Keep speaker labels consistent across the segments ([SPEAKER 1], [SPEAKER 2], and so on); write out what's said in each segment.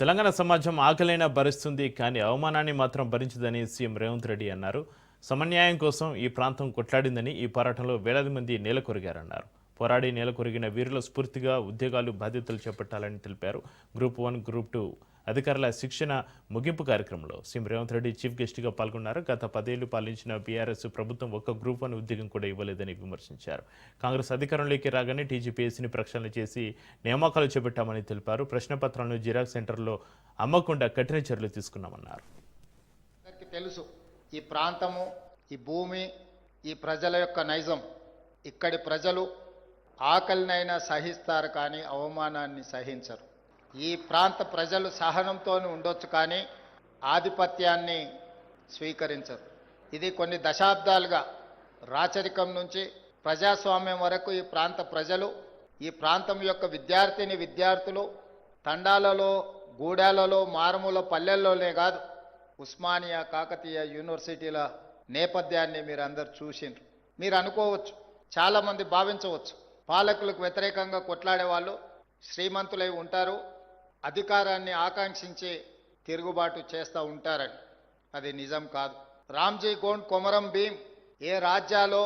[SPEAKER 1] తెలంగాణ సమాజం ఆకలైనా భరిస్తుంది కానీ అవమానాన్ని మాత్రం భరించదని సీఎం రేవంత్ రెడ్డి అన్నారు. సమన్యాయం కోసం ఈ ప్రాంతం కొట్లాడిందని ఈ పోరాటంలో వేలాది మంది నేలకొరిగారన్నారు. పోరాడి నేలకొరిగిన వీరుల స్ఫూర్తిగా ఉద్యోగాలు బాధ్యతలు చేపట్టాలని తెలిపారు. గ్రూప్ 1, గ్రూప్ 2 అధికారుల శిక్షణ ముగింపు కార్యక్రమంలో సీఎం రేవంత్ రెడ్డి చీఫ్ గెస్ట్గా పాల్గొన్నారు. గత 10 ఏళ్లు పాలించిన బీఆర్ఎస్ ప్రభుత్వం ఒక్క గ్రూప్ 1 ఉద్యోగం కూడా ఇవ్వలేదని విమర్శించారు. కాంగ్రెస్ అధికారంలోకి రాగానే టీజీపీఎస్సీని ప్రక్షాళన చేసి నియామకాలు చేపట్టామని తెలిపారు. ప్రశ్నపత్రాలను జిరాక్స్ సెంటర్లో అమ్మకుండా కఠిన చర్యలు తీసుకున్నామన్నారు.
[SPEAKER 2] తెలుసు ఈ ప్రాంతము, ఈ భూమి, ఈ ప్రజల యొక్క నైజం. ఇక్కడి ప్రజలు ఆకలినైనా సహిస్తారు కానీ అవమానాన్ని సహించరు. ఈ ప్రాంత ప్రజలు సహనంతో ఉండొచ్చు కానీ ఆధిపత్యాన్ని స్వీకరించరు. ఇది కొన్ని దశాబ్దాలుగా రాచరికం నుంచి ప్రజాస్వామ్యం వరకు ఈ ప్రాంత ప్రజలు, ఈ ప్రాంతం యొక్క విద్యార్థులు తండాలలో, గూడాలలో, మారుమూల పల్లెల్లోనే కాదు, ఉస్మానియా, కాకతీయ యూనివర్సిటీల నేపథ్యాన్ని మీరు అందరు చూసిండ్రు. మీరు అనుకోవచ్చు, చాలామంది భావించవచ్చు, పాలకులకు వ్యతిరేకంగా కొట్లాడే వాళ్ళు శ్రీమంతులై ఉంటారు, అధికారాన్ని ఆకాంక్షించి తిరుగుబాటు చేస్తూ ఉంటారని. అది నిజం కాదు. రామ్జీ గోండ్, కొమరం భీం ఏ రాజ్యాలో,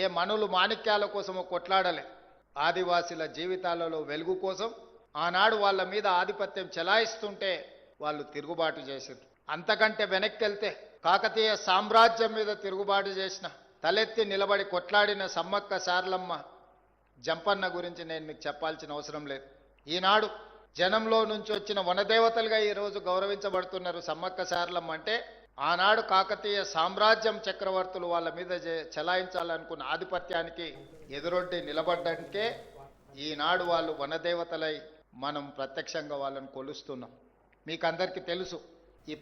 [SPEAKER 2] ఏ మనులు మాణిక్యాల కోసమో కొట్లాడలే. ఆదివాసీల జీవితాలలో వెలుగు కోసం ఆనాడు వాళ్ళ మీద ఆధిపత్యం చెలాయిస్తుంటే వాళ్ళు తిరుగుబాటు చేసారు. అంతకంటే వెనక్కి వెళ్తే కాకతీయ సామ్రాజ్యం మీద తిరుగుబాటు చేసిన, తలెత్తి నిలబడి కొట్లాడిన సమ్మక్క సారలమ్మ, జంపన్న గురించి నేను మీకు చెప్పాల్సిన అవసరం లేదు. ఈనాడు జనంలో నుంచి వచ్చిన వనదేవతలుగా ఈరోజు గౌరవించబడుతున్నారు సమ్మక్క సారలమ్మ. అంటే ఆనాడు కాకతీయ సామ్రాజ్యం చక్రవర్తులు వాళ్ళ మీద చెలాయించాలనుకున్న ఆధిపత్యానికి ఎదురొడ్డి నిలబడ్డానికే ఈనాడు వాళ్ళు వనదేవతలై మనం ప్రత్యక్షంగా వాళ్ళని కొలుస్తున్నాం. మీకు అందరికీ తెలుసు, ఈ